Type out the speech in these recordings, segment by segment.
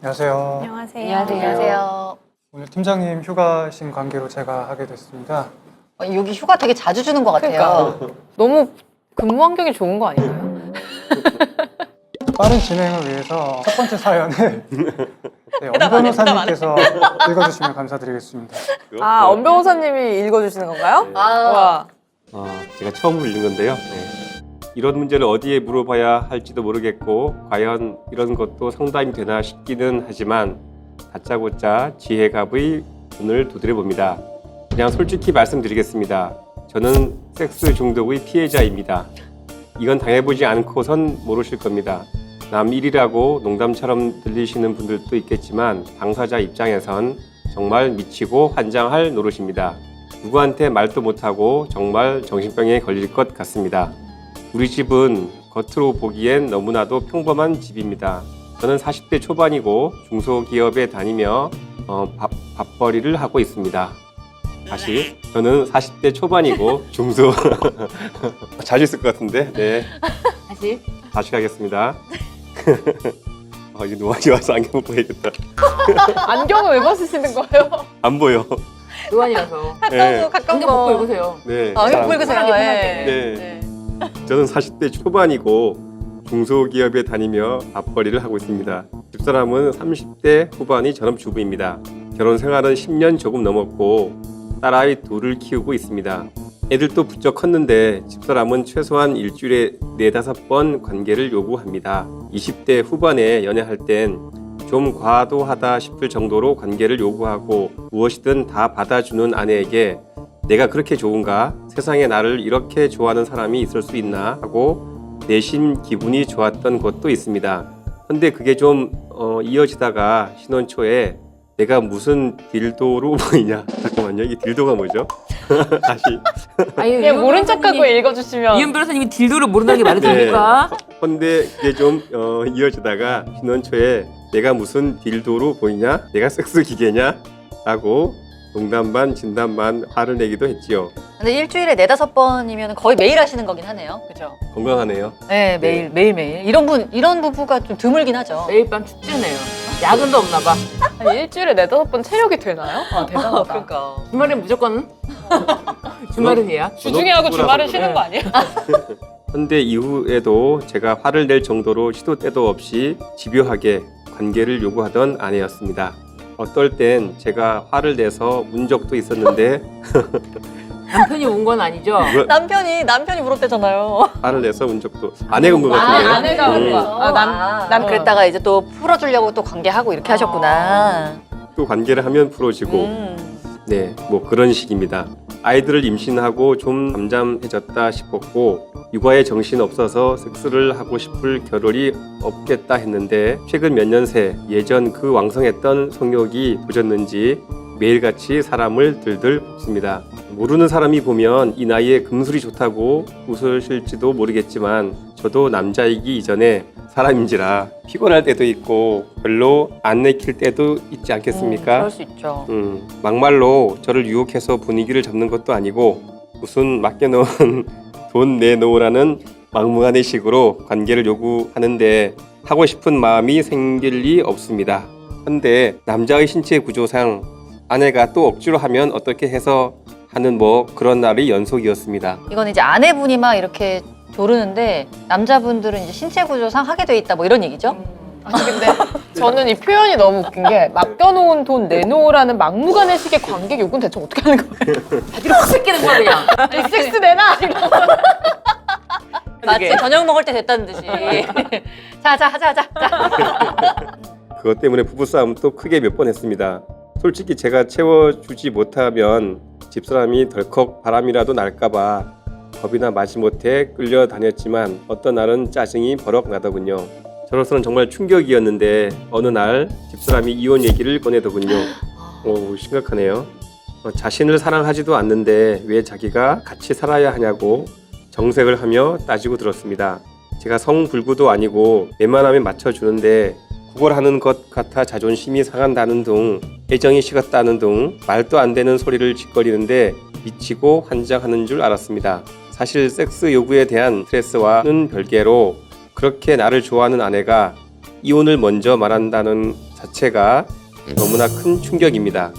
안녕하세요. 안녕하세요. 안녕하세요. 오늘 팀장님 휴가신 관계로 제가 하게 됐습니다. 여기 휴가 되게 자주 주는 것 같아요. 그러니까 너무 근무 환경이 좋은 거 아닌가요? 빠른 진행을 위해서 첫 번째 사연을 엄 변호사님께서 읽어주시면 감사드리겠습니다. 아, 엄 변호사님이 읽어주시는 건가요? 와. 제가 처음으로 읽는 건데요. 네. 이런 문제를 어디에 물어봐야 할지도 모르겠고 과연 이런 것도 상담이 되나 싶기는 하지만 다짜고짜 지혜갑의 눈을 두드려봅니다. 그냥 솔직히 말씀드리겠습니다. 저는 섹스 중독의 피해자입니다. 이건 당해보지 않고선 모르실 겁니다. 남 일이라고 농담처럼 들리시는 분들도 있겠지만 당사자 입장에선 정말 미치고 환장할 노릇입니다. 누구한테 말도 못하고 정말 정신병에 걸릴 것 같습니다. 우리 집은 겉으로 보기엔 너무나도 평범한 집입니다. 저는 40대 초반이고 중소기업에 다니며 밥벌이를 하고 있습니다. 다시 저는 40대 초반이고 자주 있을 것 같은데 네. 다시 가겠습니다. 이제 노안이 와서 안경 벗어야겠다. 안경을 왜 벗으시는 거예요? 안 보여. 노안이라서 네. 가까운 안경 벗고 읽으세요. 네. 이거 읽으세요. 편하게. 네. 저는 40대 초반이고 중소기업에 다니며 밥벌이를 하고 있습니다. 집사람은 30대 후반이 전업주부입니다. 결혼 생활은 10년 조금 넘었고 딸아이 둘을 키우고 있습니다. 애들도 부쩍 컸는데 집사람은 최소한 일주일에 4-5번 관계를 요구합니다. 20대 후반에 연애할 땐 좀 과도하다 싶을 정도로 관계를 요구하고 무엇이든 다 받아주는 아내에게 내가 그렇게 좋은가? 세상에 나를 이렇게 좋아하는 사람이 있을 수 있나? 하고 내심 기분이 좋았던 것도 있습니다. 근데 그게 좀 이어지다가 신혼 초에 내가 무슨 딜도로 보이냐? 잠깐만요. 이 딜도가 뭐죠? 다시. 그냥 모른 척하고 읽어주시면. 이은 변호사님이 딜도를 모른다는 게 말이 됩니까? 근데 그게 좀 이어지다가 신혼 초에 내가 무슨 딜도로 보이냐? 내가 섹스 기계냐? 라고 농담 반 진담 반 화를 내기도 했지요. 근데 일주일에 4-5번이면 거의 매일 하시는 거긴 하네요. 그죠? 건강하네요. 네, 매일. 이런 부부가 좀 드물긴 하죠. 매일 밤 축제네요. 야근도 없나 봐. 아니, 일주일에 4-5번 체력이 되나요? 아, 대단하다. 그러니까. 주말엔 무조건 주말은 해야. 주중에 하고 주말은 쉬는 거 아니에요? 근데 이후에도 제가 화를 낼 정도로 시도 때도 없이 집요하게 관계를 요구하던 아내였습니다. 어떨 땐 제가 화를 내서 운 적도 있었는데 남편이 온 건 아니죠? 남편이 물었대잖아요. 화를 내서 운 적도 아내가 온 것 같은데요. 아내가 온 거야. 남 그랬다가 이제 또 풀어주려고 또 관계하고 이렇게 하셨구나. 또 관계를 하면 풀어지고 네, 뭐 그런 식입니다. 아이들을 임신하고 좀 잠잠해졌다 싶었고 육아에 정신 없어서 섹스를 하고 싶을 겨를이 없겠다 했는데 최근 몇 년 새 예전 그 왕성했던 성욕이 부졌는지 매일같이 사람을 들들 볶습니다. 모르는 사람이 보면 이 나이에 금술이 좋다고 웃으실지도 모르겠지만 저도 남자이기 이전에 사람인지라 피곤할 때도 있고 별로 안 내킬 때도 있지 않겠습니까? 그럴 수 있죠. 막말로 저를 유혹해서 분위기를 잡는 것도 아니고 무슨 맡겨놓은 돈 내놓으라는 막무가내 식으로 관계를 요구하는데 하고 싶은 마음이 생길 리 없습니다. 근데 남자의 신체 구조상 아내가 또 억지로 하면 어떻게 해서 하는 뭐 그런 날의 연속이었습니다. 이건 이제 아내분이 막 이렇게 조르는데 남자분들은 이제 신체 구조상 하게 돼 있다 뭐 이런 얘기죠? 아니, 근데 저는 이 표현이 너무 웃긴 게 맡겨놓은 돈 내놓으라는 막무가내식의 관계 요구는 대체 어떻게 하는 거예요? 바지를 확 뺏기는 거야 그냥. 아니, 섹스 내놔! 이러면. 마치 저녁 먹을 때 됐다는 듯이. 자, 하자. 그것 때문에 부부싸움 또 크게 몇 번 했습니다. 솔직히 제가 채워주지 못하면 집사람이 덜컥 바람이라도 날까봐 겁이나 마지못해 끌려다녔지만 어떤 날은 짜증이 버럭 나더군요. 저로서는 정말 충격이었는데 어느 날 집사람이 이혼 얘기를 꺼내더군요. 오, 심각하네요. 자신을 사랑하지도 않는데 왜 자기가 같이 살아야 하냐고 정색을 하며 따지고 들었습니다. 제가 성불구도 아니고 웬만하면 맞춰주는데 구걸하는 것 같아 자존심이 상한다는 등 애정이 식었다는 등 말도 안 되는 소리를 짓거리는데 미치고 환장하는 줄 알았습니다. 사실 섹스 요구에 대한 스트레스와는 별개로 그렇게 나를 좋아하는 아내가 이혼을 먼저 말한다는 자체가 너무나 큰 충격입니다.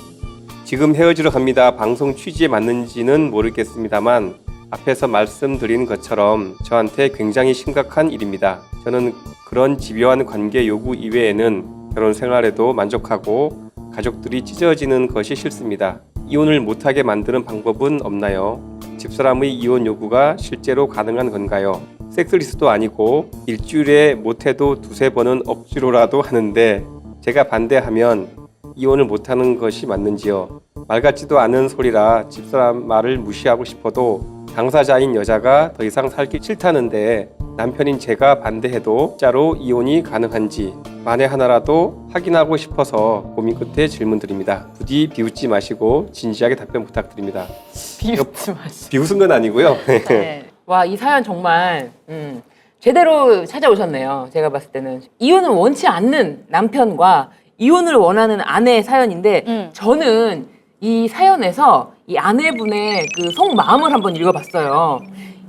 지금 헤어지러 갑니다. 방송 취지에 맞는지는 모르겠습니다만 앞에서 말씀드린 것처럼 저한테 굉장히 심각한 일입니다. 저는 그런 집요한 관계 요구 이외에는 결혼 생활에도 만족하고 가족들이 찢어지는 것이 싫습니다. 이혼을 못하게 만드는 방법은 없나요? 집사람의 이혼 요구가 실제로 가능한 건가요? 섹스리스도 아니고 일주일에 못해도 두세 번은 억지로라도 하는데 제가 반대하면 이혼을 못하는 것이 맞는지요? 말 같지도 않은 소리라 집사람 말을 무시하고 싶어도 당사자인 여자가 더 이상 살기 싫다는데 남편인 제가 반대해도 진짜로 이혼이 가능한지 만에 하나라도 확인하고 싶어서 고민 끝에 질문드립니다. 부디 비웃지 마시고 진지하게 답변 부탁드립니다. 비웃지 마시. 비웃은 건 아니고요. 네. 와, 이 사연 정말 제대로 찾아오셨네요. 제가 봤을 때는 이혼을 원치 않는 남편과 이혼을 원하는 아내의 사연인데 저는 이 사연에서 이 아내분의 그 속마음을 한번 읽어봤어요.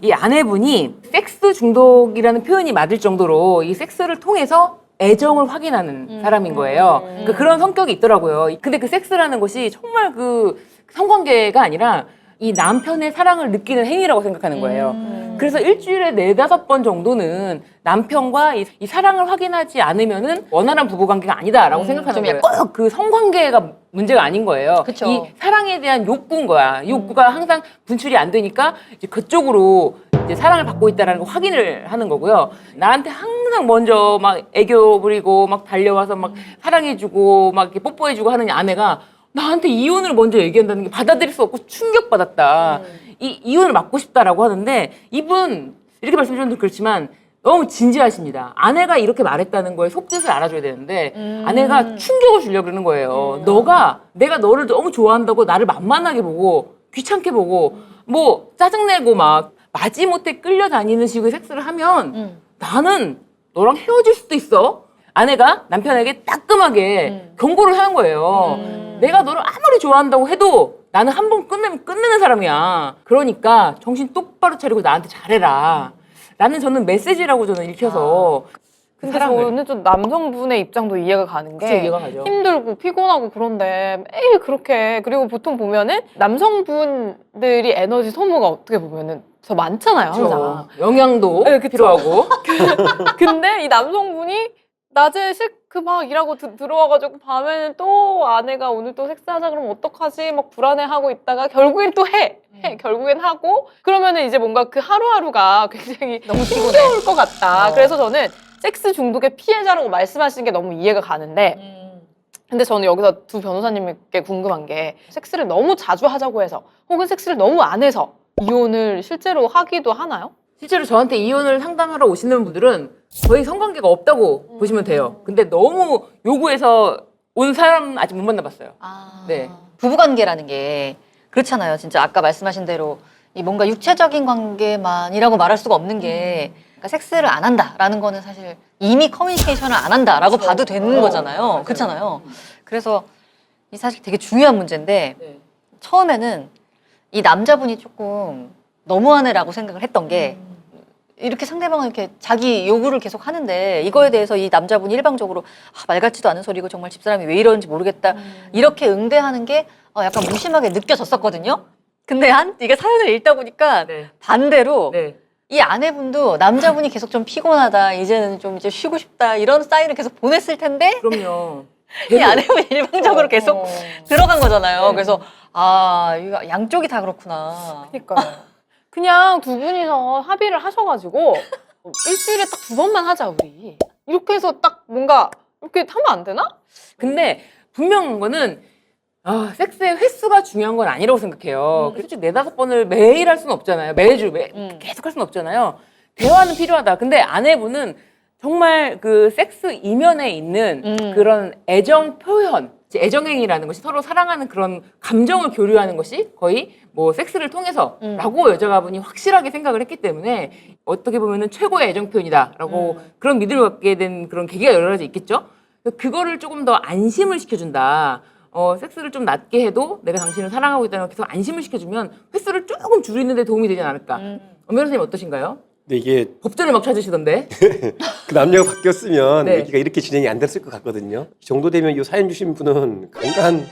이 아내분이 섹스 중독이라는 표현이 맞을 정도로 이 섹스를 통해서 애정을 확인하는 사람인 거예요. 그러니까 그런 성격이 있더라고요. 근데 그 섹스라는 것이 정말 그 성관계가 아니라 이 남편의 사랑을 느끼는 행위라고 생각하는 거예요. 그래서 일주일에 4-5번 정도는 남편과 이 사랑을 확인하지 않으면은 원활한 부부관계가 아니다라고 생각하는 좀 거예요. 꼭 그 성관계가 문제가 아닌 거예요. 그쵸. 이 사랑에 대한 욕구인 거야. 이 욕구가 항상 분출이 안 되니까 이제 그쪽으로 이제 사랑을 받고 있다라는 걸 확인을 하는 거고요. 나한테 항상 먼저 막 애교 부리고 막 달려와서 막 사랑해주고 막 이렇게 뽀뽀해주고 하는 아내가 나한테 이혼을 먼저 얘기한다는 게 받아들일 수 없고 충격받았다. 이혼을 막고 싶다라고 하는데 이분 이렇게 말씀드리면 그렇지만 너무 진지하십니다. 아내가 이렇게 말했다는 거에 속뜻을 알아줘야 되는데 아내가 충격을 주려고 그러는 거예요. 내가 너를 너무 좋아한다고 나를 만만하게 보고 귀찮게 보고 뭐 짜증내고 막 마지못해 끌려다니는 식의 섹스를 하면 나는 너랑 헤어질 수도 있어. 아내가 남편에게 따끔하게 경고를 하는 거예요. 내가 너를 아무리 좋아한다고 해도 나는 한 번 끝내면 끝내는 사람이야. 그러니까 정신 똑바로 차리고 나한테 잘해라. 라는 저는 메시지라고 저는 읽혀서 근데 저는 좀 남성분의 입장도 이해가 가는 게 그쵸, 이해가 가죠. 힘들고 피곤하고 그런데 매일 그렇게 그리고 보통 보면은 남성분들이 에너지 소모가 어떻게 보면은 더 많잖아요, 항상. 영양도 네, 그쵸. 필요하고. 근데 이 남성분이 낮에 그 막 일하고 들어와가지고 밤에는 또 아내가 오늘 또 섹스하자 그러면 어떡하지 막 불안해하고 있다가 결국엔 또 해. 결국엔 하고 그러면은 이제 뭔가 그 하루하루가 굉장히 너무 힘겨울 것 같다. 그래서 저는 섹스 중독의 피해자라고 말씀하시는 게 너무 이해가 가는데 근데 저는 여기서 두 변호사님께 궁금한 게 섹스를 너무 자주 하자고 해서 혹은 섹스를 너무 안 해서 이혼을 실제로 하기도 하나요? 실제로 저한테 이혼을 상담하러 오시는 분들은 거의 성관계가 없다고 보시면 돼요. 근데 너무 요구해서 온 사람 아직 못 만나봤어요. 네. 부부관계라는 게 그렇잖아요. 진짜 아까 말씀하신 대로 이 뭔가 육체적인 관계만이라고 말할 수가 없는 게 그러니까 섹스를 안 한다라는 거는 사실 이미 커뮤니케이션을 안 한다라고 봐도 되는 거잖아요. 그렇잖아요. 그래서 이 사실 되게 중요한 문제인데 네. 처음에는 이 남자분이 조금 너무하네라고 생각을 했던 게 이렇게 상대방은 이렇게 자기 요구를 계속 하는데 이거에 대해서 이 남자분이 일방적으로 말 같지도 않은 소리고 정말 집사람이 왜 이러는지 모르겠다 이렇게 응대하는 게 약간 무심하게 느껴졌었거든요. 근데 이게 사연을 읽다 보니까 네. 반대로 네. 이 아내분도 남자분이 계속 좀 피곤하다 이제는 좀 이제 쉬고 싶다 이런 사인을 계속 보냈을 텐데 그럼요. 이 아내분이 일방적으로 계속 들어간 거잖아요. 네. 그래서 이거 양쪽이 다 그렇구나. 그러니까요. 그냥 두 분이서 합의를 하셔가지고 일주일에 딱 2번만 하자 우리 이렇게 해서 딱 뭔가 이렇게 하면 안 되나? 근데 분명한 거는 섹스의 횟수가 중요한 건 아니라고 생각해요. 솔직히 4-5번을 매일 할 수는 없잖아요. 매주 계속 할 수는 없잖아요. 대화는 필요하다. 근데 아내분은 정말 그 섹스 이면에 있는 그런 애정 표현, 애정행위라는 것이 서로 사랑하는 그런 감정을 교류하는 것이 거의 뭐 섹스를 통해서라고 여자분이 확실하게 생각을 했기 때문에 어떻게 보면은 최고의 애정 표현이다라고 그런 믿음을 갖게 된 그런 계기가 여러 가지 있겠죠. 그거를 조금 더 안심을 시켜준다. 섹스를 좀 낮게 해도 내가 당신을 사랑하고 있다는 걸 계속 안심을 시켜주면 횟수를 조금 줄이는 데 도움이 되지 않을까. 변호사님 어떠신가요? 근데 이게 법전을 막 찾으시던데. 그 남녀가 바뀌었으면 네. 얘기가 이렇게 진행이 안 됐을 것 같거든요. 이 정도 되면 이 사연 주신 분은 강한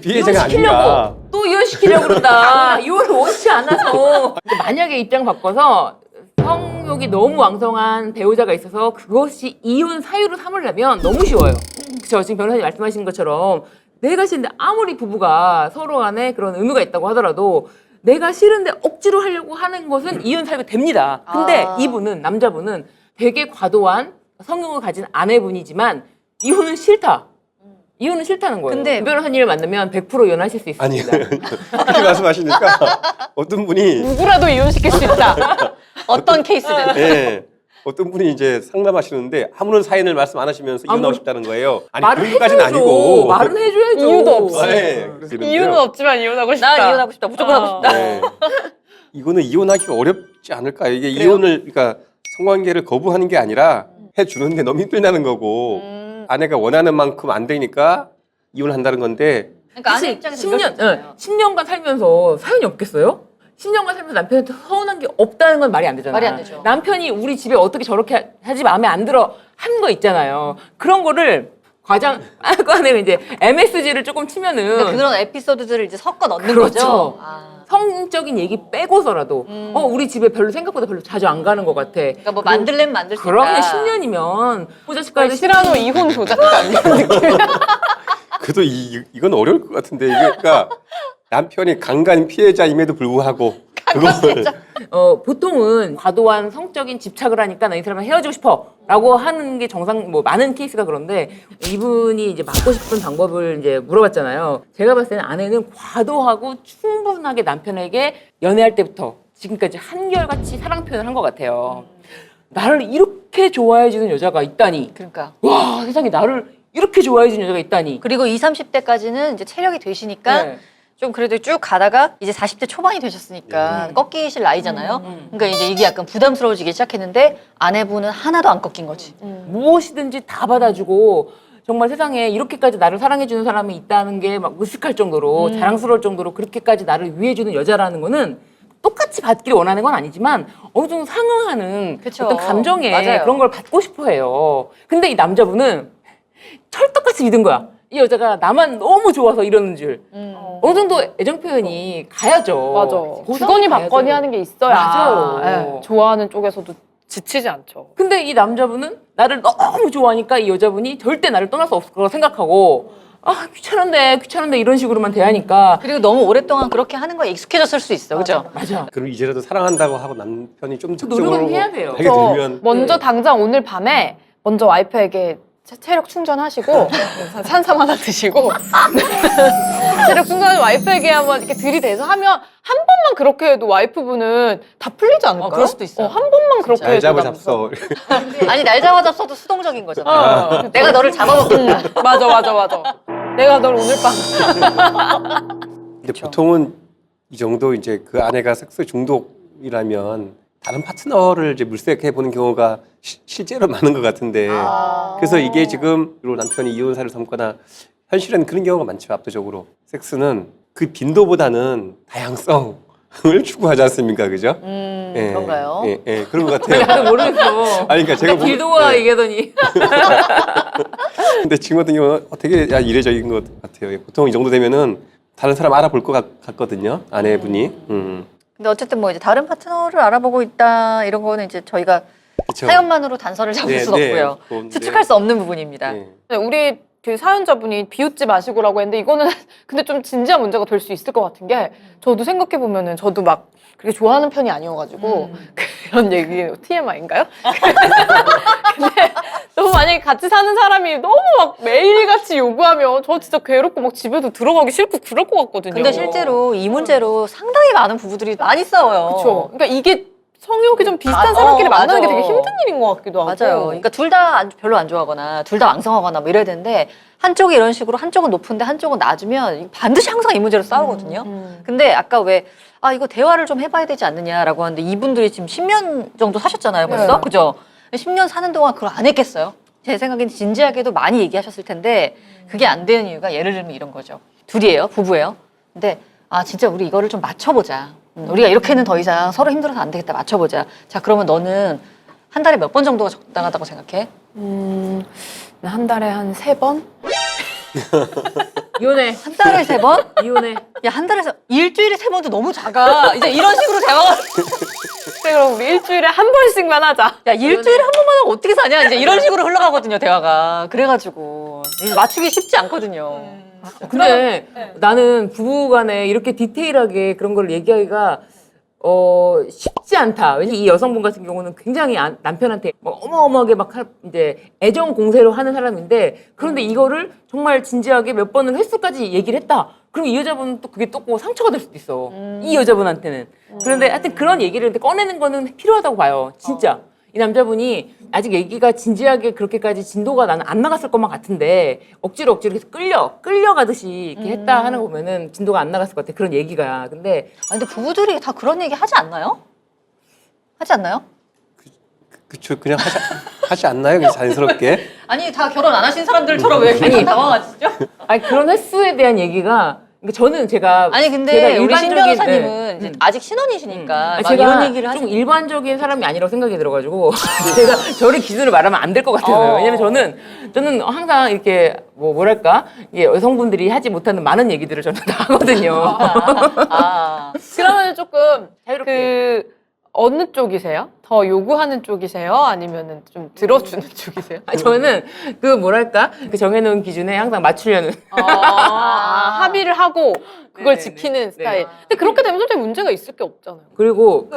피해자가 아닌가. 이혼시키려고 또 이혼시키려고 그런다. 이혼을 원치 않아서. 근데 만약에 입장 바꿔서 성욕이 너무 왕성한 배우자가 있어서 그것이 이혼 사유로 삼으려면 너무 쉬워요. 그쵸? 지금 변호사님 말씀하신 것처럼 내가 싫은데 아무리 부부가 서로 간에 그런 의무가 있다고 하더라도 내가 싫은데 억지로 하려고 하는 것은 이혼 사유가 됩니다. 근데 아. 이분은, 남자분은 되게 과도한 성욕을 가진 아내분이지만 이혼은 싫다. 이혼은 싫다는 거예요. 근데- 그 변호사님을 만나면 100% 이혼하실 수 아니요. 있습니다. 그렇게 말씀하시니까 어떤 분이 누구라도 이혼시킬 수 있다. 어떤 케이스든. 예. 어떤 분이 이제 상담하시는데 아무런 사연을 말씀 안 하시면서 이혼하고 싶다는 거예요. 아니 말을 그런 것까지는 해줘야죠. 아니고. 말은 해줘야죠. 이유도 없이. 아, 예. 그래서 이러는데요. 이유는 없지만 이혼하고 싶다. 나 이혼하고 싶다. 무조건 하고 싶다. 네. 이거는 이혼하기가 어렵지 않을까? 이게 그래요? 이혼을 그러니까 성관계를 거부하는 게 아니라 해 주는데 너무 힘들다는 거고 아내가 원하는 만큼 안 되니까 이혼한다는 건데 그러니까 아내 사실 입장에서 10년, 10년간 살면서 사연이 없겠어요? 10년간 살면서 남편한테 서운한 게 없다는 건 말이 안 되잖아요. 말이 안 되죠. 남편이 우리 집에 어떻게 저렇게 하지 마음에 안 들어 한 거 있잖아요. 그런 거를 그 안에 이제 MSG를 조금 치면은 그러니까 그런 에피소드들을 이제 섞어 넣는 그렇죠. 거죠. 아. 성적인 얘기 빼고서라도 우리 집에 생각보다 별로 자주 안 가는 것 같아. 그러니까 뭐 만들려면 만들 수 있다. 그러면 10년이면 호자식까지 시라노 이혼 조작가 이런 느낌. 그래도 이건 어려울 것 같은데 이게 그러니까 남편이 강간 피해자임에도 불구하고 그걸 보통은 과도한 성적인 집착을 하니까 나 이 사람랑 헤어지고 싶어라고 하는 게 많은 케이스가 그런데 이분이 이제 맞고 싶은 방법을 이제 물어봤잖아요. 제가 봤을 때는 아내는 과도하고 충분하게 남편에게 연애할 때부터 지금까지 한결같이 사랑 표현을 한 것 같아요. 나를 이렇게 좋아해주는 여자가 있다니. 그러니까. 와, 세상에 나를 이렇게 좋아해주는 여자가 있다니. 그리고 20, 30대까지는 이제 체력이 되시니까 네. 좀 그래도 쭉 가다가 이제 40대 초반이 되셨으니까 꺾이실 나이잖아요. 그러니까 이제 이게 약간 부담스러워지기 시작했는데 아내분은 하나도 안 꺾인 거지. 무엇이든지 다 받아주고 정말 세상에 이렇게까지 나를 사랑해주는 사람이 있다는 게 막 으쓱할 정도로 자랑스러울 정도로 그렇게까지 나를 위해주는 여자라는 거는 똑같이 받기를 원하는 건 아니지만 어느 정도 상응하는 그쵸. 어떤 감정에 맞아요. 그런 걸 받고 싶어 해요. 근데 이 남자분은 철떡같이 믿은 거야. 이 여자가 나만 너무 좋아서 이러는 줄. 어느 정도 애정 표현이 가야죠. 맞아. 보상이 주거니 가야죠. 받거니 하는 게 있어야 맞아요. 예, 좋아하는 쪽에서도 지치지 않죠. 근데 이 남자분은 나를 너무 좋아하니까 이 여자분이 절대 나를 떠날 수 없을 거라고 생각하고 아 귀찮은데 이런 식으로만 대하니까 그리고 너무 오랫동안 그렇게 하는 거에 익숙해졌을 수 있어. 그죠? 맞아. 그럼 이제라도 사랑한다고 하고 남편이 좀 노력은 적극적으로 해야 돼요. 하게 그래서 되면 먼저 당장 오늘 밤에 먼저 와이프에게 체력 충전하시고 산삼 하나 드시고 체력 충전하신 와이프에게 한번 이렇게 들이대서 하면 한 번만 그렇게 해도 와이프분은 다 풀리지 않을까요? 그럴 수도 있어요. 한 번만 그렇게 잘 해도 잡아 남성. 잡서 아니 날 잡아잡어도 수동적인 거잖아. 내가 너를 잡아먹겠다. 맞아. 내가 널 오늘 밤 근데 보통은 이 정도 이제 그 아내가 섹스 중독이라면 다른 파트너를 이제 물색해 보는 경우가 실제로 많은 것 같은데 그래서 이게 지금 남편이 이혼사를 삼거나 현실에는 그런 경우가 많죠. 압도적으로 섹스는 그 빈도보다는 다양성을 추구하지 않습니까, 그죠? 예, 그런가요? 예, 그런 것 같아요. 나도 모르겠어. 아니 그러니까 제가 길도와 네. 얘기하더니 근데 지금 같은 경우는 되게 이례적인 것 같아요. 보통 이 정도 되면은 다른 사람 알아볼 것 같거든요, 아내분이. 근데 어쨌든 뭐 이제 다른 파트너를 알아보고 있다 이런 거는 이제 저희가 그쵸. 사연만으로 단서를 잡을 네, 수는 네. 없고요. 그건데. 추측할 수 없는 부분입니다. 네. 우리 그 사연자분이 비웃지 마시고라고 했는데 이거는 근데 좀 진지한 문제가 될 수 있을 것 같은 게 저도 생각해 보면은 저도 막 그렇게 좋아하는 편이 아니어가지고 그런 얘기 TMI인가요? 근데 너무 만약에 같이 사는 사람이 너무 막 매일같이 요구하면 저 진짜 괴롭고 막 집에도 들어가기 싫고 그럴 것 같거든요. 근데 실제로 이 문제로 상당히 많은 부부들이 많이 싸워요. 그렇죠. 그러니까 이게 성욕이 좀 비슷한 아, 사람끼리 만나는 게 맞아. 되게 힘든 일인 것 같기도 하고. 맞아요. 그러니까 둘 다 별로 안 좋아하거나 둘 다 왕성하거나 뭐 이래야 되는데 한쪽이 이런 식으로 한쪽은 높은데 한쪽은 낮으면 반드시 항상 이 문제로 싸우거든요. 근데 아까 왜 이거 대화를 좀 해봐야 되지 않느냐라고 하는데 이분들이 지금 10년 정도 사셨잖아요, 벌써. 네. 그죠? 10년 사는 동안 그걸 안 했겠어요? 제 생각에는 진지하게도 많이 얘기하셨을 텐데 그게 안 되는 이유가 예를 들면 이런 거죠. 둘이에요, 부부예요. 근데 진짜 우리 이거를 좀 맞춰보자. 우리가 이렇게는 더 이상 서로 힘들어서 안 되겠다. 맞춰보자. 자, 그러면 너는 한 달에 몇 번 정도가 적당하다고 생각해? 한 달에 한 3번? 이혼해. 한 달에 3번? 이혼해. 야, 한 달에 일주일에 3번도 너무 작아. 이제 이런 식으로 대화가. 그래, 그럼 우리 일주일에 한 번씩만 하자. 야, 일주일에 한 번만 하면 어떻게 사냐? 이제 이런 식으로 흘러가거든요, 대화가. 그래가지고. 이제 맞추기 쉽지 않거든요. 근데 나는 부부간에 이렇게 디테일하게 그런 걸 얘기하기가 쉽지 않다. 왜냐면 이 여성분 같은 경우는 굉장히 남편한테 막 어마어마하게 막 이제 애정 공세로 하는 사람인데 그런데 이거를 정말 진지하게 몇 번을 횟수까지 얘기를 했다. 그럼 이 여자분은 또 그게 또 상처가 될 수도 있어. 이 여자분한테는. 그런데 하여튼 그런 얘기를 꺼내는 거는 필요하다고 봐요. 진짜. 이 남자분이 아직 얘기가 진지하게 그렇게까지 진도가 나는 안 나갔을 것만 같은데 억지로 이렇게 끌려가듯이 이렇게 했다 하는 거 보면은 진도가 안 나갔을 것 같아. 그런 얘기가. 근데 근데 부부들이 다 그런 얘기 하지 않나요? 하지 않나요? 그쵸, 그냥 하지 않나요? 그냥 자연스럽게. 아니, 다 결혼 안 하신 사람들처럼 왜 이렇게 당황하시죠? 아니 그런 횟수에 대한 얘기가 그러니까 저는 제가 아니, 근데 제가 우리 신 변호사님은 네. 이제 아직 신혼이시니까 막 제가 이런 얘기를 좀 하시는 일반적인 사람이 아니라고 생각이 들어가지고 제가 저를 기준으로 말하면 안 될 것 같아요. 왜냐면 저는 항상 이렇게 뭐랄까 이게 여성분들이 하지 못하는 많은 얘기들을 저는 다 하거든요. 그러면 조금 자유롭게. 그 어느 쪽이세요? 더 요구하는 쪽이세요? 아니면은 좀 들어주는 쪽이세요? 저는 그 뭐랄까 그 정해놓은 기준에 항상 맞추려는. 합의를 하고 그걸 네네네. 지키는 네. 스타일. 근데 그렇게 되면 솔직히 문제가 있을 게 없잖아요. 그리고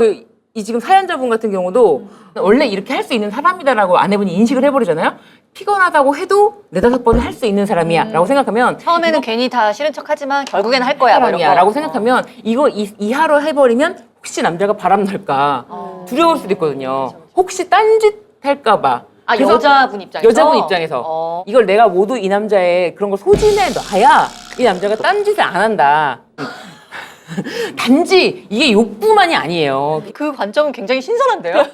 이 지금 사연자분 같은 경우도 원래 이렇게 할 수 있는 사람이다라고 아내분이 인식을 해버리잖아요. 피곤하다고 해도 4-5번은 할 수 있는 사람이야 라고 생각하면 처음에는 괜히 다 싫은 척 하지만 결국엔 할 거야. 막 이런 사람이야 거. 라고 생각하면 이거 이하로 해버리면 혹시 남자가 바람 날까 두려울 수도 있거든요. 혹시 딴짓 할까 봐. 아, 그래서 여자분 입장에서? 여자분 입장에서 이걸 내가 모두 이 남자의 그런 걸 소진해 놔야 이 남자가 딴짓을 안 한다. 단지 이게 욕구만이 아니에요. 그 관점은 굉장히 신선한데요?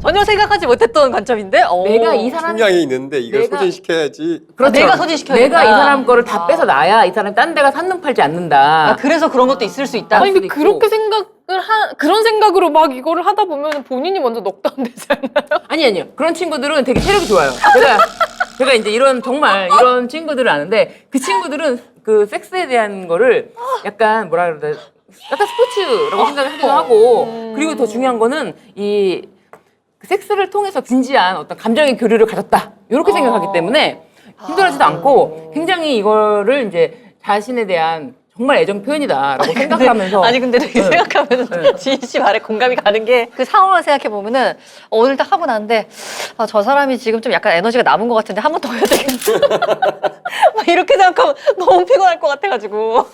전혀 생각하지 못했던 관점인데? 내가 이 사람 성향이 있는데 이걸 내가- 소진시켜야지. 그렇죠. 내가 소진시켜야 내가 이 된다. 사람 거를 다 뺏어 놔야 이 사람이 딴 데가 산눈 팔지 않는다. 아, 그래서 그런 것도 있을 수 있다. 아니 근데 있고. 그렇게 그런 생각으로 막 이거를 하다 보면 본인이 먼저 넉다운 되지 않나요? 아니요. 그런 친구들은 되게 체력이 좋아요. 제가 이제 이런 친구들을 아는데 그 친구들은 그 섹스에 대한 거를 약간 뭐라 그래야 돼? 약간 스포츠라고 생각을 하기도 하고 그리고 더 중요한 거는 이 섹스를 통해서 진지한 어떤 감정의 교류를 가졌다. 이렇게 생각하기 때문에 힘들어지도 않고 굉장히 이거를 이제 자신에 대한 정말 애정 표현이다라고 생각하면서 아니 근데 되게 생각하면 지희 씨 말에 공감이 가는 게 그 상황을 생각해 보면은 오늘 딱 하고 나는데 아, 저 사람이 지금 좀 약간 에너지가 남은 것 같은데 한 번 더 해야 되겠다. 막 이렇게 생각하면 너무 피곤할 것 같아가지고.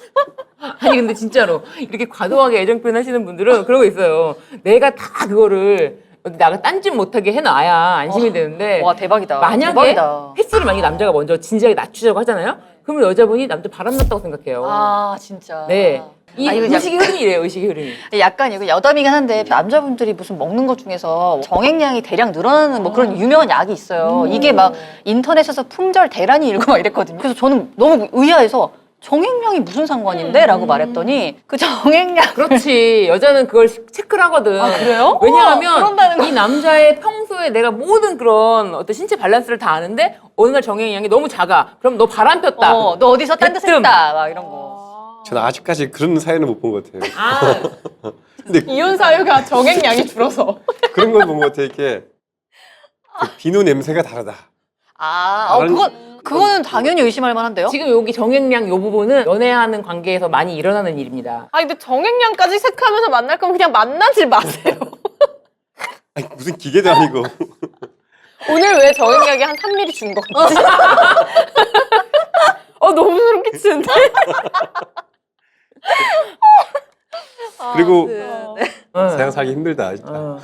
아니 근데 진짜로 이렇게 과도하게 애정 표현하시는 분들은 그런 거 있어요. 내가 다 그거를 나가 딴짓 못하게 해놔야 안심이 되는데 와 대박이다. 만약에 대박이다. 횟수를 만약에 남자가 먼저 진지하게 낮추자고 하잖아요. 그러면 여자분이 남자 바람났다고 생각해요. 아 진짜. 네. 이 아, 이거 의식의 흐름이래요. 의식의 흐름이. 약간 이거 여담이긴 한데 남자분들이 무슨 먹는 것 중에서 정액량이 대량 늘어나는 뭐 그런 유명한 약이 있어요. 이게 막 인터넷에서 품절 대란이 일고 막 이랬거든요. 그래서 저는 너무 의아해서 정액량이 무슨 상관인데? 라고 말했더니 그 정액량 그렇지. 여자는 그걸 체크를 하거든. 아, 그래요? 왜냐하면 그런다는 거. 이 남자의 평소에 내가 모든 그런 어떤 신체 밸런스를 다 아는데 어느 날 정액량이 너무 작아. 그럼 너 바람 폈다. 너 어디서 딴 데서 대뜸. 했다 막 이런 거. 저는 아직까지 그런 사연을 못 본 것 같아요. 아, 근데 이혼 사유가 정액량이 줄어서. 그런 걸 본 것 같아요. 이렇게 그 비누 냄새가 다르다. 그거는 당연히 의심할 만한데요? 지금 여기 정액량 요 부분은 연애하는 관계에서 많이 일어나는 일입니다. 아 근데 정액량까지 체크하면서 만날 거면 그냥 만나지 마세요. 아니, 무슨 기계도 아니고. 오늘 왜 정액량이 한 3mm 준 거 같지? 너무 소름 끼치는데? 그리고 네. 세상 살기 힘들다. 진짜.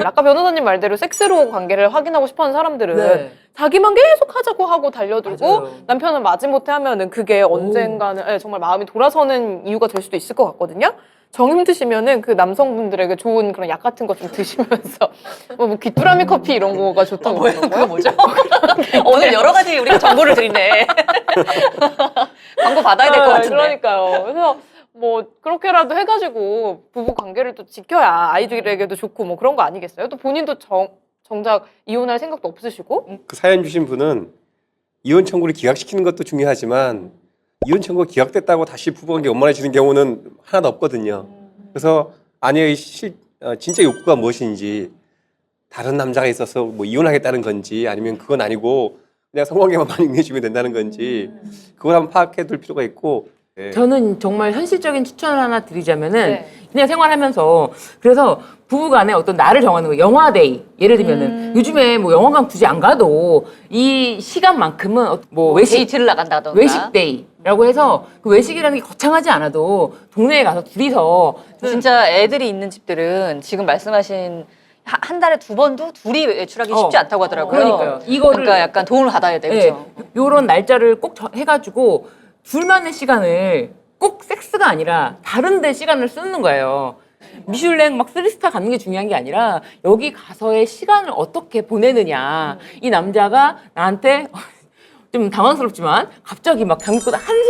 아까 변호사님 말대로 섹스로 관계를 확인하고 싶어하는 사람들은 네. 자기만 계속 하자고 하고 달려들고 맞아요. 남편은 마지못해 하면은 그게 언젠가는 정말 마음이 돌아서는 이유가 될 수도 있을 것 같거든요. 정 힘드시면은 그 남성분들에게 좋은 그런 약 같은 거 좀 드시면서 뭐 귀뚜라미 커피 이런 거가 좋다고 그러더라고요. 뭐죠? 오늘 여러 가지 우리가 정보를 드리네. 광고 받아야 될 것 같은데. 그러니까요. 그래서 뭐 그렇게라도 해가지고 부부 관계를 또 지켜야 아이들에게도 좋고 뭐 그런 거 아니겠어요? 또 본인도 정작 이혼할 생각도 없으시고. 그 사연 주신 분은 이혼 청구를 기각시키는 것도 중요하지만 이혼 청구가 기각됐다고 다시 부부관계 원만해지는 경우는 하나도 없거든요. 그래서 아내의 진짜 욕구가 무엇인지 다른 남자가 있어서 뭐 이혼하겠다는 건지 아니면 그건 아니고 그냥 성관계만 많이 응해주면 된다는 건지 그걸 한번 파악해 둘 필요가 있고 예. 저는 정말 현실적인 추천을 하나 드리자면은 네. 그냥 생활하면서 그래서 부부간에 어떤 날을 정하는 거예요. 영화데이. 예를 들면은 요즘에 뭐 영화관 굳이 안 가도 이 시간만큼은 뭐 외식 데이트를 나간다던가. 외식데이라고 해서 그 외식이라는 게 거창하지 않아도 동네에 가서 둘이서 진짜 애들이 있는 집들은 지금 말씀하신 한 달에 2번도 둘이 외출하기 쉽지 않다고 하더라고요. 그러니까요. 이거를 그러니까 약간 도움을 받아야 돼, 그렇죠? 요런 날짜를 꼭 해가지고 둘만의 시간을 꼭 섹스가 아니라 다른 데 시간을 쓰는 거예요. 미슐랭 막 3스타 가는 게 중요한 게 아니라 여기 가서의 시간을 어떻게 보내느냐. 이 남자가 나한테 좀 당황스럽지만 갑자기 막 장미꽃 한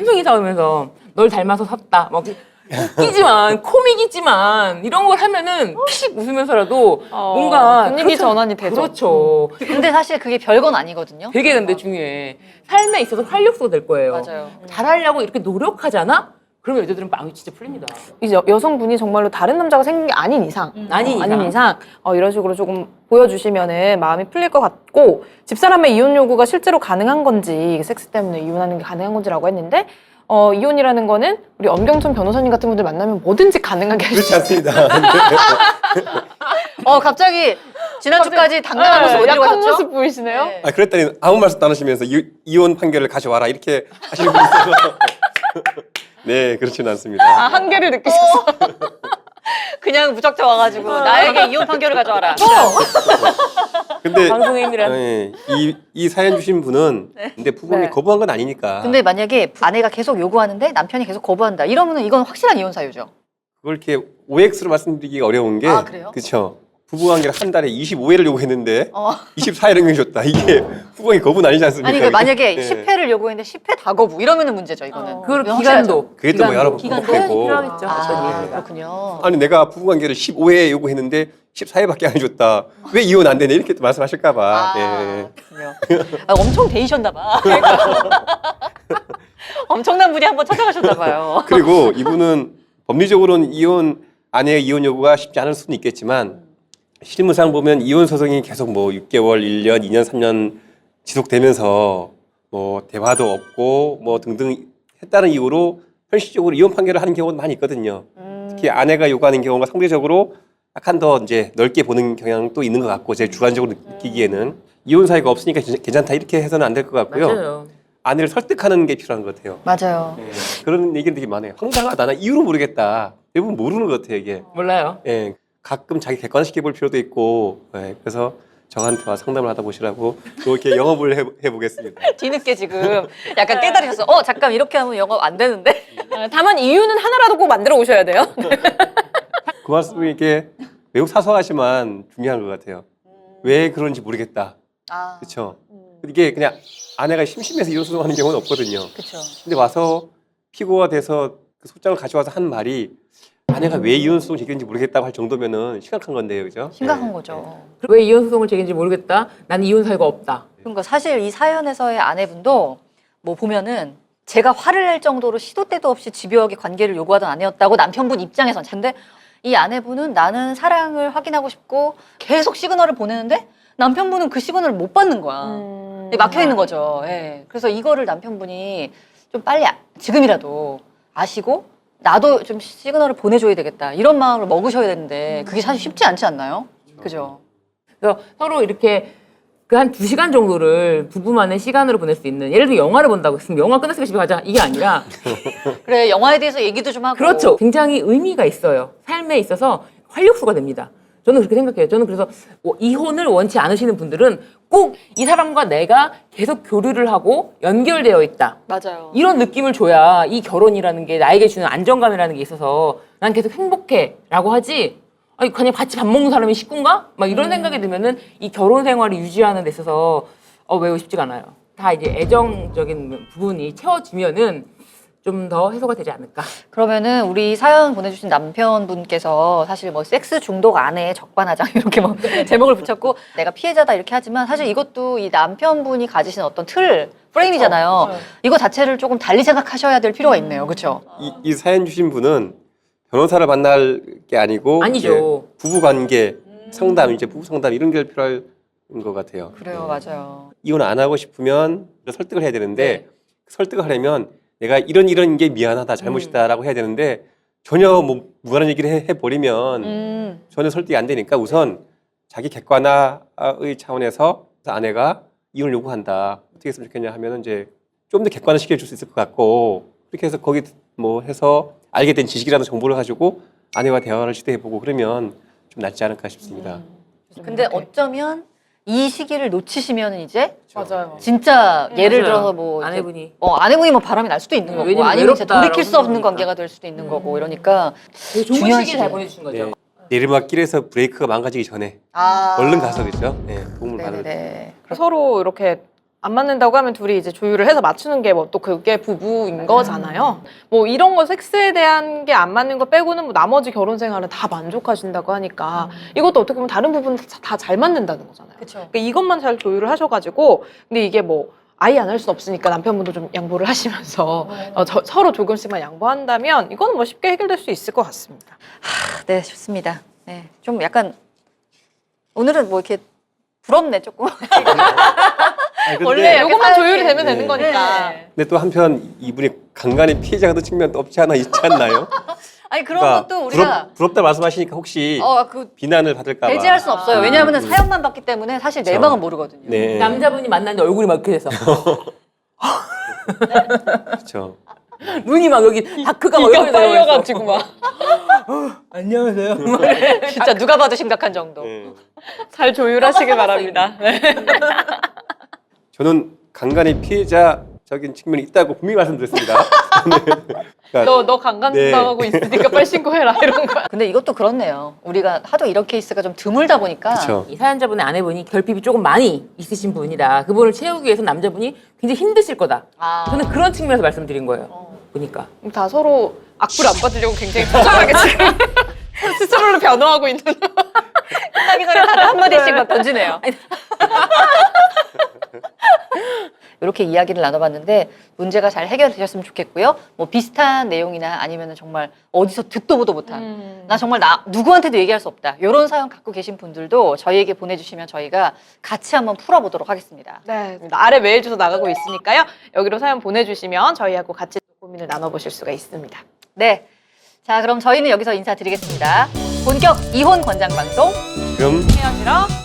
송이 사오면서 널 닮아서 샀다. 막 웃기지만 코믹이지만 이런 걸 하면은 픽 웃으면서라도 뭔가 분위기 전환이 되죠. 그렇죠. 근데 사실 그게 별건 아니거든요. 되게 근데 중요해. 삶에 있어서 활력소가 될 거예요. 맞아요. 잘하려고 이렇게 노력하잖아? 그러면 여자들은 마음이 진짜 풀립니다. 이제 여성분이 정말로 다른 남자가 생긴 게 아닌 이상, 아닌 이상. 이런 식으로 조금 보여주시면은 마음이 풀릴 것 같고, 집사람의 이혼 요구가 실제로 가능한 건지, 섹스 때문에 이혼하는 게 가능한 건지라고 했는데, 이혼이라는 거는 우리 엄경천 변호사님 같은 분들 만나면 뭐든지 가능하게 할 수 그렇지 않습니다. 갑자기 지난주까지 당당한 모습 어디로 약한 가셨죠? 모습 보이시네요. 네. 아, 그랬더니 아무 말씀 나누시면서 이혼 판결을 가져와라 이렇게 하시는 분이 있어서 네 그렇지는 않습니다. 한계를 느끼셔서. 그냥 무작정 와가지고 나에게 이혼 판결을 가져와라. 근데 방송의 힘이란. 이 사연 주신 분은 근데 부부관계 네. 거부한 건 아니니까 근데 만약에 아내가 계속 요구하는데 남편이 계속 거부한다. 이러면은 이건 확실한 이혼 사유죠. 그걸 이렇게 OX로 말씀드리기가 어려운 게 그래요? 그렇죠. 부부관계를 한 달에 25회를 요구했는데 어. 24회를 응해줬다. 이게 부부관계 거부는 아니지 않습니까? 아니 그러니까 만약에 네. 10회를 요구했는데 10회 다 거부 이러면은 문제죠 이거는. 그리고 이건 확실하죠. 기간도. 그게 또 뭐 여러 번 기간도 반복되고. 필요하겠죠. 어떤 아 얘기가. 그렇군요. 아니 내가 부부관계를 15회 요구했는데 14회밖에 안 해줬다. 왜 이혼 안 되냐 이렇게 또 말씀하실까봐. 예. 그렇군요. 엄청 데이셨나 봐. 엄청난 분이 한번 찾아가셨나 봐요. 그리고 이분은 법리적으로는 아내의 이혼 요구가 쉽지 않을 수는 있겠지만 실무상 보면 이혼 소송이 계속 뭐 6개월, 1년, 2년, 3년 지속되면서 뭐 대화도 없고 뭐 등등 했다는 이유로 현실적으로 이혼 판결을 하는 경우도 많이 있거든요. 특히 아내가 요구하는 경우가 상대적으로 약간 더 이제 넓게 보는 경향도 있는 것 같고 제 주관적으로 느끼기에는 이혼 사유가 없으니까 괜찮다 이렇게 해서는 안 될 것 같고요. 맞아요. 아내를 설득하는 게 필요한 것 같아요. 맞아요. 예, 그런 얘기는 되게 많아요. 황당하다. 나 이유를 모르겠다. 대부분 모르는 것 같아요, 이게. 몰라요. 예, 가끔 자기 객관시켜 볼 필요도 있고, 예, 그래서 저한테 와 상담을 하다 보시라고 또 이렇게 영업을 해보겠습니다. 뒤늦게 지금 약간 깨달으셨어. 잠깐 이렇게 하면 영업 안 되는데. 다만 이유는 하나라도 꼭 만들어 오셔야 돼요. 그 말씀이 이게 매우 사소하지만 중요한 것 같아요. 왜 그런지 모르겠다. 그렇죠? 이게 그냥 아내가 심심해서 이혼 소송하는 경우는 없거든요. 그렇죠. 근데 와서 피고가 돼서 그 소장을 가져와서 한 말이 아내가 왜 이혼 소송 제기했는지 모르겠다고 할 정도면은 심각한 건데요, 그죠? 심각한 예. 거죠. 왜 이혼 소송을 제기했는지 모르겠다. 나는 이혼 사유가 없다. 그러니까 사실 이 사연에서의 아내분도 뭐 보면은 제가 화를 낼 정도로 시도 때도 없이 집요하게 관계를 요구하던 아내였다고 남편분 입장에선. 근데 이 아내분은 나는 사랑을 확인하고 싶고 계속 시그널을 보내는데 남편분은 그 시그널을 못 받는 거야. 막혀 있는 거죠. 예. 그래서 이거를 남편분이 좀 빨리 지금이라도 아시고 나도 좀 시그널을 보내줘야 되겠다. 이런 마음을 먹으셔야 되는데 그게 사실 쉽지 않지 않나요? 그죠? 그래서 서로 이렇게 그 한 2시간 정도를 부부만의 시간으로 보낼 수 있는, 예를 들어 영화를 본다고 했으면 영화 끝났으니까 집에 가자 이게 아니라 그래 영화에 대해서 얘기도 좀 하고. 그렇죠. 굉장히 의미가 있어요. 삶에 있어서 활력소가 됩니다. 저는 그렇게 생각해요. 저는 그래서 이혼을 원치 않으시는 분들은 꼭 이 사람과 내가 계속 교류를 하고 연결되어 있다. 맞아요. 이런 느낌을 줘야 이 결혼이라는 게 나에게 주는 안정감이라는 게 있어서 난 계속 행복해 라고 하지, 아니 그냥 같이 밥 먹는 사람이 식구인가? 막 이런 생각이 들면은 이 결혼 생활을 유지하는 데 있어서 매우 쉽지가 않아요. 다 이제 애정적인 부분이 채워지면은 좀 더 해소가 되지 않을까. 그러면은 우리 사연 보내주신 남편분께서 사실 뭐 섹스 중독 아내의 적반하장 이렇게 뭐 제목을 붙였고 내가 피해자다 이렇게 하지만 사실 이것도 이 남편분이 가지신 어떤 틀, 프레임이잖아요. 이거 자체를 조금 달리 생각하셔야 될 필요가 있네요. 그렇죠? 이 사연 주신 분은 변호사를 만날 게 아니고 아니죠. 이제 부부 관계 상담, 이제 부부 상담 이런 게 필요한 것 같아요. 그래요, 맞아요. 이혼 안 하고 싶으면 설득을 해야 되는데 네. 설득을 하려면 내가 이런 게 미안하다, 잘못이다라고 해야 되는데 전혀 뭐 무관한 얘기를 해버리면 전혀 설득이 안 되니까 우선 자기 객관화의 차원에서 아내가 이혼을 요구한다. 어떻게 했으면 좋겠냐 하면은 이제 좀 더 객관화 시켜줄 수 있을 것 같고 그렇게 해서 거기 뭐 해서 알게 된 지식이라는 정보를 가지고 아내와 대화를 시도해보고 그러면 좀 낫지 않을까 싶습니다. 근데 어쩌면 이 시기를 놓치시면 이제 맞아요. 진짜 예를 맞아요. 들어서 뭐 이제 아내분이 아내분이 뭐 바람이 날 수도 있는 거고 왜냐면 아니면 진짜 외롭다라고 돌이킬 수 없는 생각하니까. 관계가 될 수도 있는 거고 이러니까 되게 좋은 중요한 시기에 잘 시기예요. 보내주신 거죠. 네. 내리막길에서 브레이크가 망가지기 전에 얼른 가서 그죠? 네, 도움을 받을 네네네. 서로 이렇게 안 맞는다고 하면 둘이 이제 조율을 해서 맞추는 게 뭐 또 그게 부부인 거잖아요. 뭐 이런 거 섹스에 대한 게 안 맞는 거 빼고는 뭐 나머지 결혼 생활은 다 만족하신다고 하니까 이것도 어떻게 보면 다른 부분은 다 잘 맞는다는 거잖아요. 그렇죠. 그러니까 이것만 잘 조율을 하셔가지고 근데 이게 뭐 아예 안 할 수 없으니까 남편분도 좀 양보를 하시면서 서로 조금씩만 양보한다면 이거는 뭐 쉽게 해결될 수 있을 것 같습니다. 네, 좋습니다. 네, 좀 약간 오늘은 뭐 이렇게 부럽네 조금. 근데, 원래 약간 이것만 사연이- 조율이 되면 되는 네. 거니까. 근데 또 한편 이분이 강간의 피해자 같은 측면도 없지 않아 있지 않나요? 아니 그런 그러니까 것도 우리가 부럽다 말씀하시니까 혹시 그 비난을 받을까 봐. 배제할 수 없어요. 왜냐하면 사연만 봤기 때문에 사실 그렇죠. 내막은 모르거든요. 네. 남자분이 만났는데 얼굴이 막 이렇게 돼서 그렇죠. 눈이 막 여기 다크가 막 이가 얼굴에 들어가 있어. 빨려가지고 막. 안녕하세요. 진짜 누가 봐도 심각한 정도. 네. 잘 조율하시길 바랍니다. 네. 저는 강간의 피해자적인 측면이 있다고 분명히 말씀드렸습니다. 그러니까 너 강간당하고 있으니까 빨리 신고해라 이런 거. 근데 이것도 그렇네요. 우리가 하도 이런 케이스가 좀 드물다 보니까 그렇죠. 이 사연자분의 아내분이 결핍이 조금 많이 있으신 분이다. 그분을 채우기 위해서 남자분이 굉장히 힘드실 거다. 아. 저는 그런 측면에서 말씀드린 거예요. 보니까. 다 서로 악플 안 받으려고 굉장히 투정하게 지금 스스로를 변호하고 있는. 끝나기 전에 다들 한마디씩 막 던지네요. 이렇게 이야기를 나눠봤는데 문제가 잘 해결되셨으면 좋겠고요. 뭐 비슷한 내용이나 아니면 정말 어디서 듣도 보도 못한 나 정말 누구한테도 얘기할 수 없다. 이런 사연 갖고 계신 분들도 저희에게 보내주시면 저희가 같이 한번 풀어보도록 하겠습니다. 네, 아래 메일 주소 나가고 있으니까요. 여기로 사연 보내주시면 저희하고 같이 고민을 나눠보실 수가 있습니다. 네. 자, 그럼 저희는 여기서 인사드리겠습니다. 본격 이혼 권장 방송 그럼 헤어지러